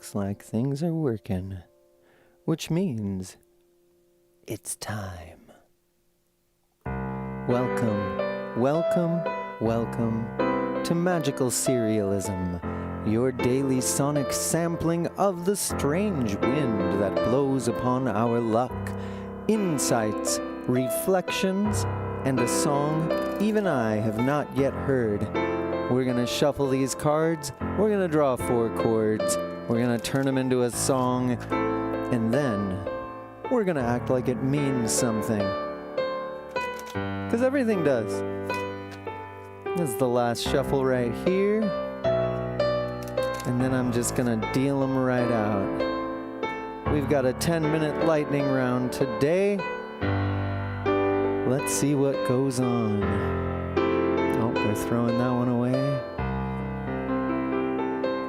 Looks like things are working, which means it's time. Welcome, welcome, welcome to Magical Serialism, your daily sonic sampling of the strange wind that blows upon our luck, insights, reflections, and a song even I have not yet heard. We're gonna shuffle these cards, we're gonna draw 4 chords, we're gonna turn them into a song, and then we're gonna act like it means something. 'Cause everything does. This is the last shuffle right here. And then I'm just gonna deal them right out. We've got a 10-minute lightning round today. Let's see what goes on. Oh, we're throwing that one away.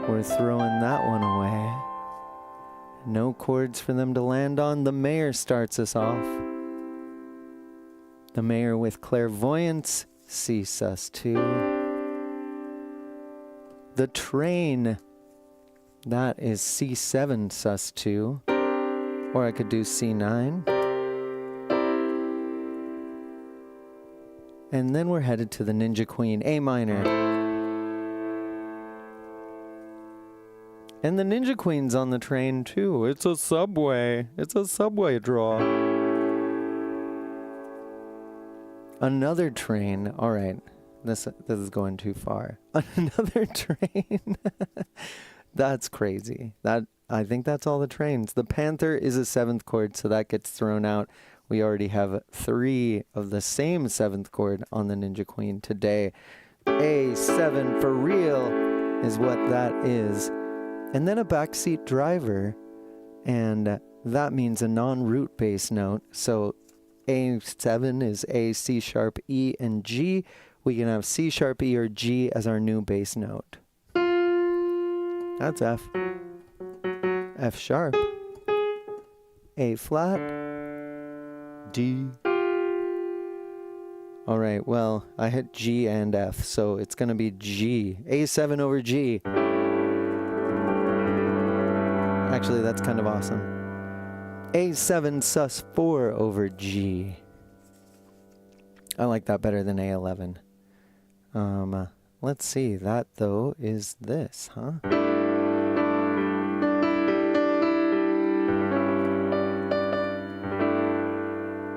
We're throwing that one away. No chords for them to land on. The mayor starts us off. The mayor with clairvoyance, C sus2. The train, that is C7 sus2. Or I could do C9. And then we're headed to the Ninja Queen, A minor. And the Ninja Queen's on the train too. It's a subway. It's a subway draw. Another train. All right. This is going too far. Another train. That's crazy. I think that's all the trains. The Panther is a 7th chord, so that gets thrown out. We already have 3 of the same 7th chord on the Ninja Queen today. A7 for real is what that is. And then a backseat driver, and that means a non-root bass note. So A7 is A, C sharp, E, and G. We can have C sharp, E, or G as our new bass note. That's F. F sharp. A flat. D. All right, well, I hit G and F, so it's going to be G. A7 over G. Actually, that's kind of awesome. A7 sus4 over G. I like that better than A11. Let's see. That, though, is this, huh?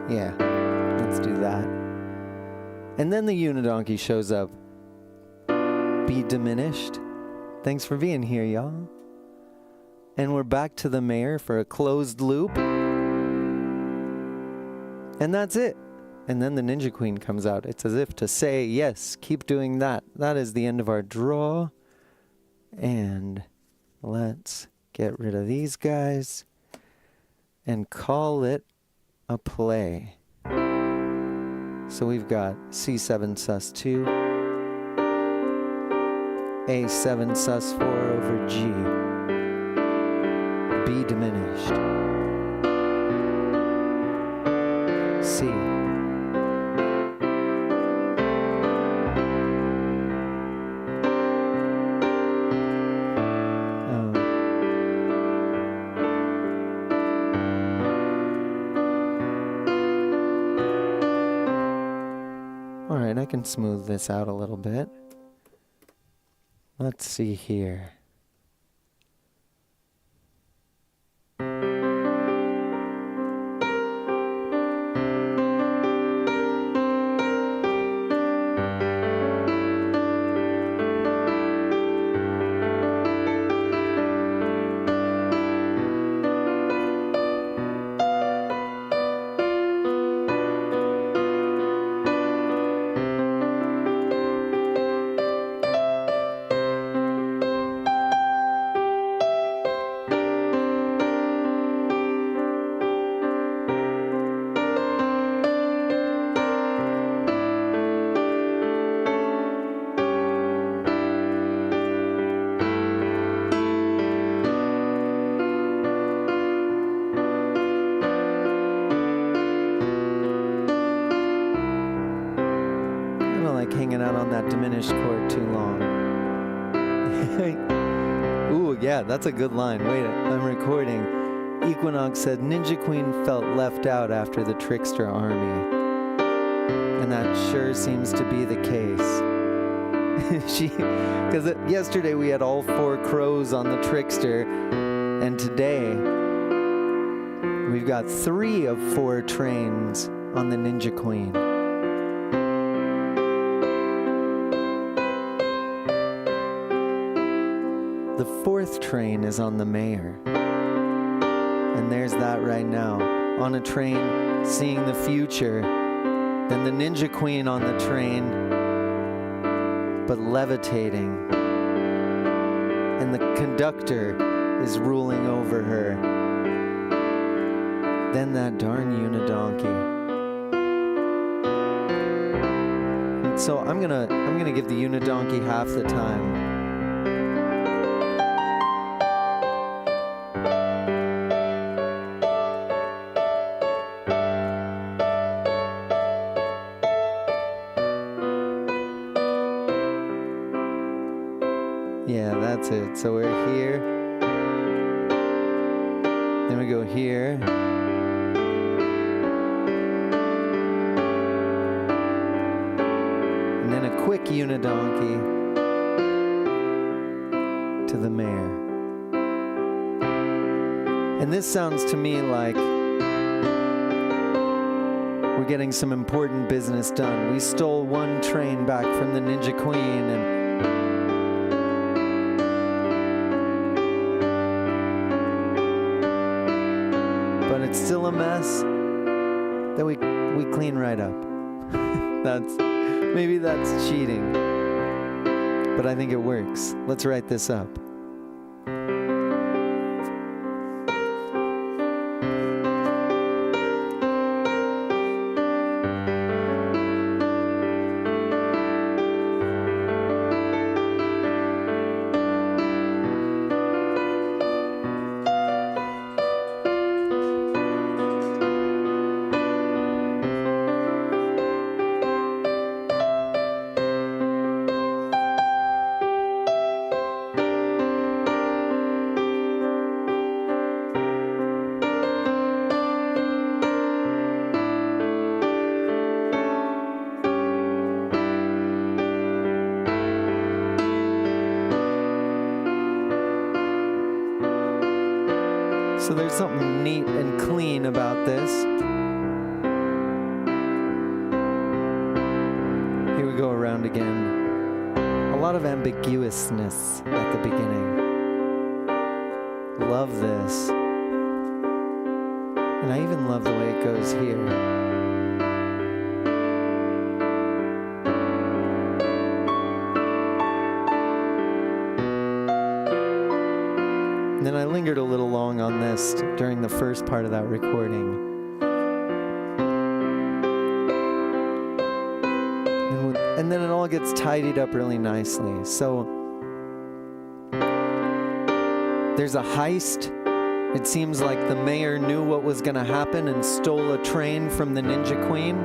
Yeah, let's do that. And then the Unidonkey shows up. Be diminished. Thanks for being here, y'all. And we're back to the mayor for a closed loop. And that's it. And then the Ninja Queen comes out. It's as if to say, yes, keep doing that. That is the end of our draw. And let's get rid of these guys and call it a play. So we've got C7 sus2, A7 sus4 over G. Be diminished. C. All right, I can smooth this out a little bit. Let's see here. Hanging out on that diminished chord too long. Ooh, yeah, that's a good line. Wait, I'm recording. Equinox said, Ninja Queen felt left out after the Trickster army. And that sure seems to be the case. Because yesterday we had all 4 crows on the Trickster, and today we've got 3 of 4 trains on the Ninja Queen. The 4th train is on the Mayor. And there's that right now. On a train, seeing the future. Then the Ninja Queen on the train, but levitating. And the conductor is ruling over her. Then that darn unidonkey. And so I'm gonna give the unidonkey half the time. Yeah, that's it. So we're here. Then we go here. And then a quick unidonkey to the Mayor. And this sounds to me like we're getting some important business done. We stole 1 train back from the Ninja Queen, and it's still a mess that we clean right up. Maybe that's cheating, but I think it works. Let's write this up. So there's something neat and clean about this. Here we go around again. A lot of ambiguousness at the beginning. Love this. And I even love the way it goes here. Then I lingered a little long on this during the first part of that recording. And then it all gets tidied up really nicely. So there's a heist. It seems like the Mayor knew what was going to happen and stole a train from the Ninja Queen.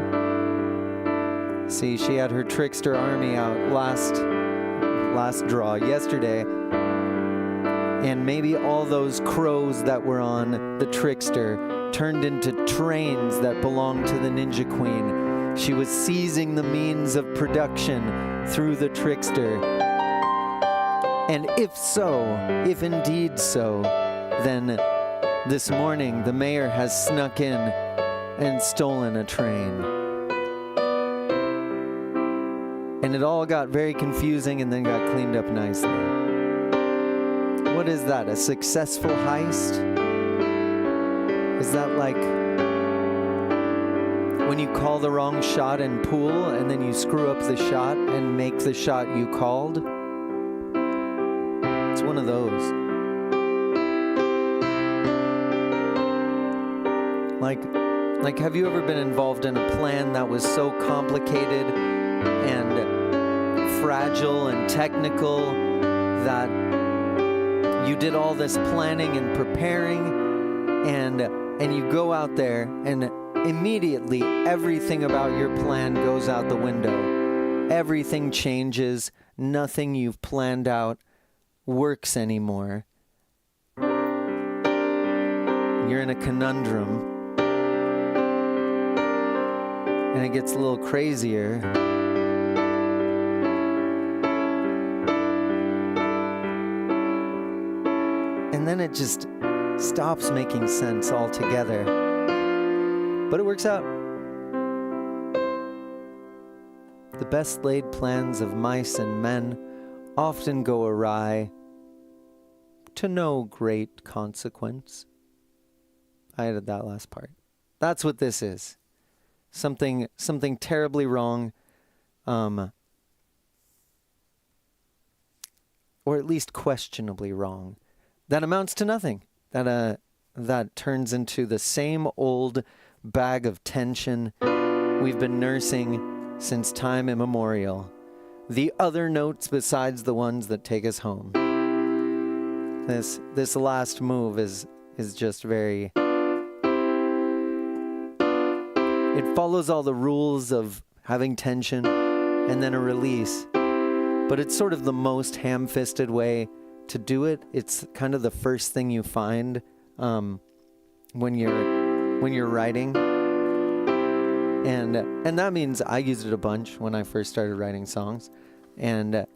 See, she had her Trickster army out last draw yesterday. And maybe all those crows that were on the Trickster turned into trains that belonged to the Ninja Queen. She was seizing the means of production through the Trickster. And if so, if indeed so, then this morning the Mayor has snuck in and stolen a train. And it all got very confusing and then got cleaned up nicely. What is that? A successful heist? Is that like when you call the wrong shot in pool and then you screw up the shot and make the shot you called? It's one of those. Like, have you ever been involved in a plan that was so complicated and fragile and technical that you did all this planning and preparing, and you go out there and immediately everything about your plan goes out the window. Everything changes. Nothing you've planned out works anymore. You're in a conundrum. And it gets a little crazier. And then it just stops making sense altogether. But it works out. The best laid plans of mice and men often go awry, to no great consequence. I added that last part. That's what this is. Something terribly wrong, or at least questionably wrong, that amounts to nothing. That turns into the same old bag of tension we've been nursing since time immemorial. The other notes besides the ones that take us home. This last move is just very... It follows all the rules of having tension and then a release. But it's sort of the most ham-fisted way to do it. It's kind of the first thing you find when you're writing. And that means I used it a bunch when I first started writing songs. And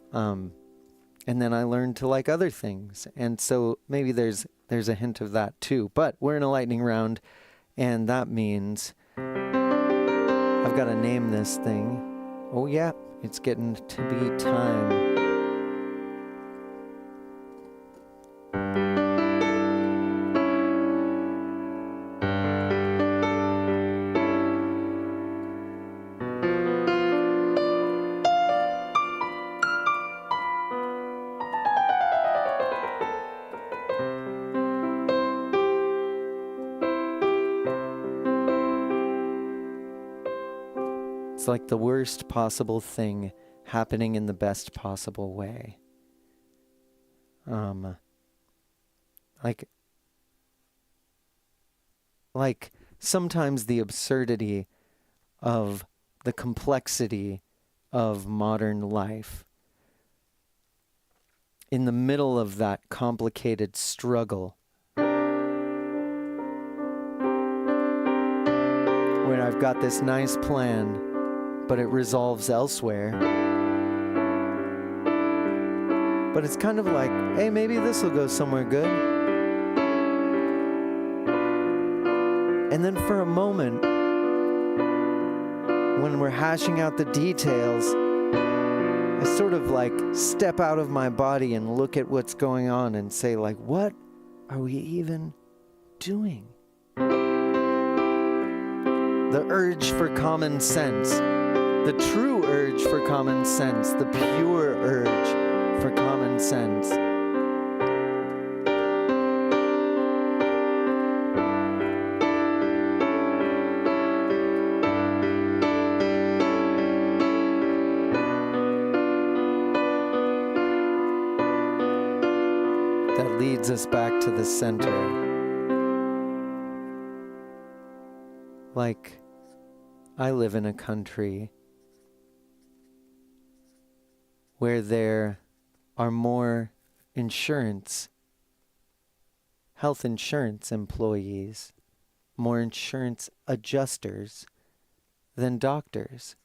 then I learned to like other things. And so maybe there's a hint of that too. But we're in a lightning round, and that means I've got to name this thing. Oh yeah, it's getting to be time. It's like the worst possible thing happening in the best possible way. Like sometimes the absurdity of the complexity of modern life. In the middle of that complicated struggle, where I've got this nice plan, but it resolves elsewhere. But it's kind of like, hey, maybe this will go somewhere good. And then for a moment, when we're hashing out the details, I sort of like step out of my body and look at what's going on and say, like, what are we even doing? The urge for common sense, the true urge for common sense, the pure urge for common sense. That leads us back to the center. Like, I live in a country where there are more health insurance employees, more insurance adjusters than doctors.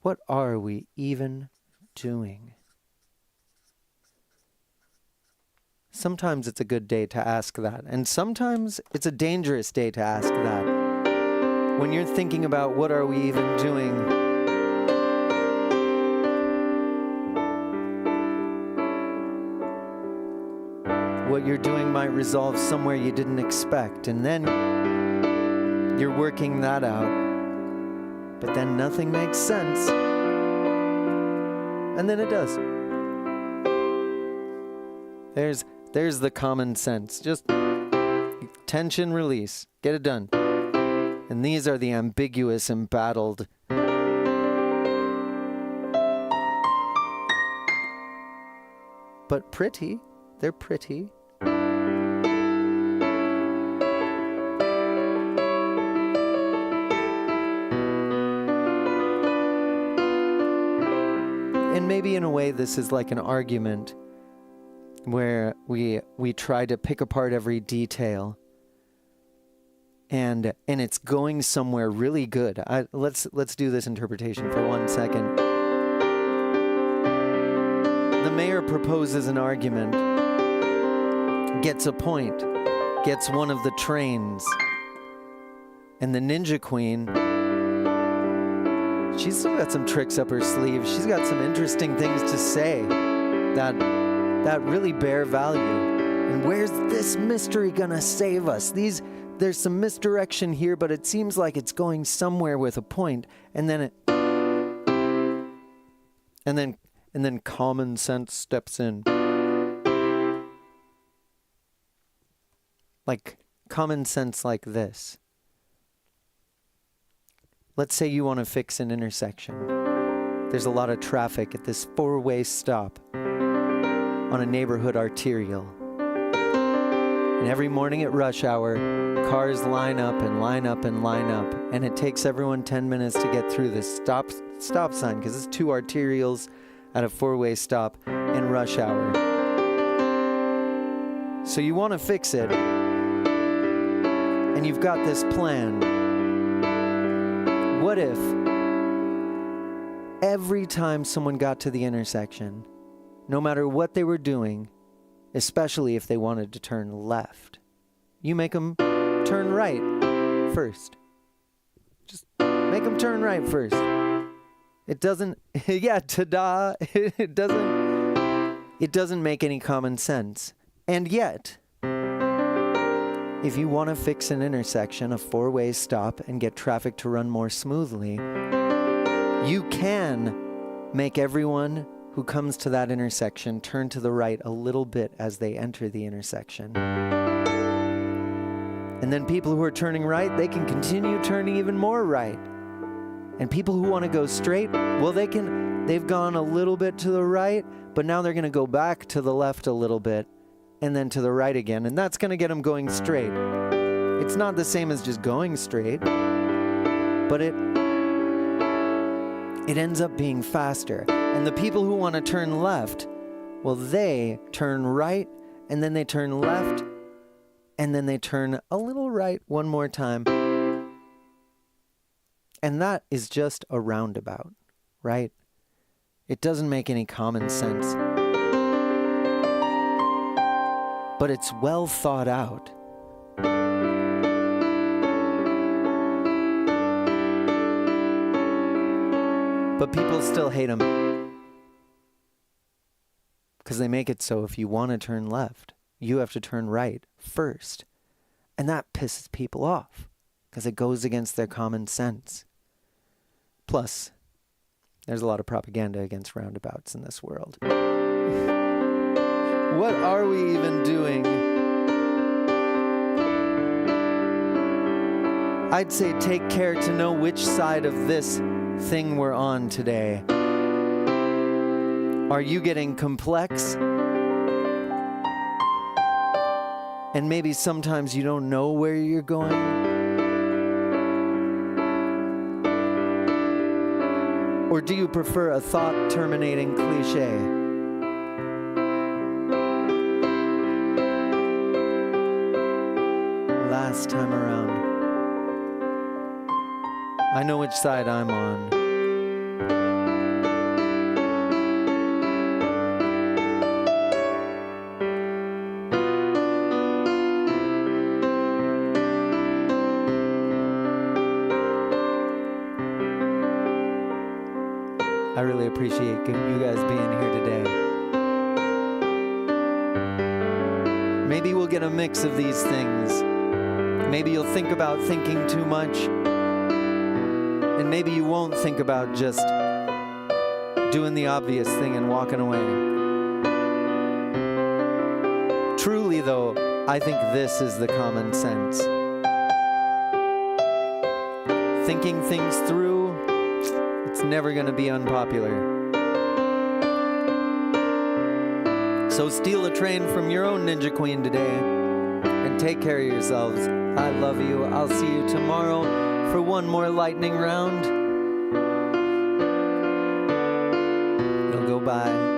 What are we even doing? Sometimes it's a good day to ask that, and sometimes it's a dangerous day to ask that. When you're thinking about what are we even doing, what you're doing might resolve somewhere you didn't expect, and then you're working that out, but then nothing makes sense, and then it does. There's the common sense. Just tension release. Get it done. And these are the ambiguous, embattled. But pretty. They're pretty. And maybe in a way this is like an argument where we try to pick apart every detail, and it's going somewhere really good. Let's do this interpretation for 1 second. The mayor proposes an argument, gets a point, gets one of the trains, and the Ninja Queen, she's still got some tricks up her sleeve. She's got some interesting things to say that really bear value. And where's this mystery gonna save us? There's some misdirection here, but it seems like it's going somewhere with a point. And then common sense steps in. Like common sense like this. Let's say you want to fix an intersection. There's a lot of traffic at this 4-way stop on a neighborhood arterial. And every morning at rush hour, cars line up and line up and line up. And it takes everyone 10 minutes to get through this stop sign, because it's 2 arterials at a 4-way stop in rush hour. So you want to fix it, and you've got this plan. What if every time someone got to the intersection, no matter what they were doing, especially if they wanted to turn left, you make them turn right first? Just make them turn right first. It doesn't, yeah, ta-da, it doesn't make any common sense. And yet, if you want to fix an intersection, a 4-way stop, and get traffic to run more smoothly, you can make everyone who comes to that intersection turn to the right a little bit as they enter the intersection. And then people who are turning right, they can continue turning even more right. And people who want to go straight, well, they've gone a little bit to the right, but now they're going to go back to the left a little bit, and then to the right again, and that's going to get them going straight. It's not the same as just going straight, but it ends up being faster. And the people who want to turn left, well, they turn right, and then they turn left, and then they turn a little right one more time. And that is just a roundabout, right? It doesn't make any common sense. But it's well thought out. But people still hate them. Because they make it so if you want to turn left, you have to turn right first. And that pisses people off, because it goes against their common sense. Plus, there's a lot of propaganda against roundabouts in this world. What are we even doing? I'd say take care to know which side of this thing we're on today. Are you getting complex? And maybe sometimes you don't know where you're going? Or do you prefer a thought-terminating cliche? Last time around, I know which side I'm on. I really appreciate you guys being here today. Maybe we'll get a mix of these things. Maybe you'll think about thinking too much. And maybe you won't think about just doing the obvious thing and walking away. Truly, though, I think this is the common sense. Thinking things through, it's never going to be unpopular. So steal a train from your own Ninja Queen today and take care of yourselves. I love you. I'll see you tomorrow for one more lightning round. It'll go Bye-bye.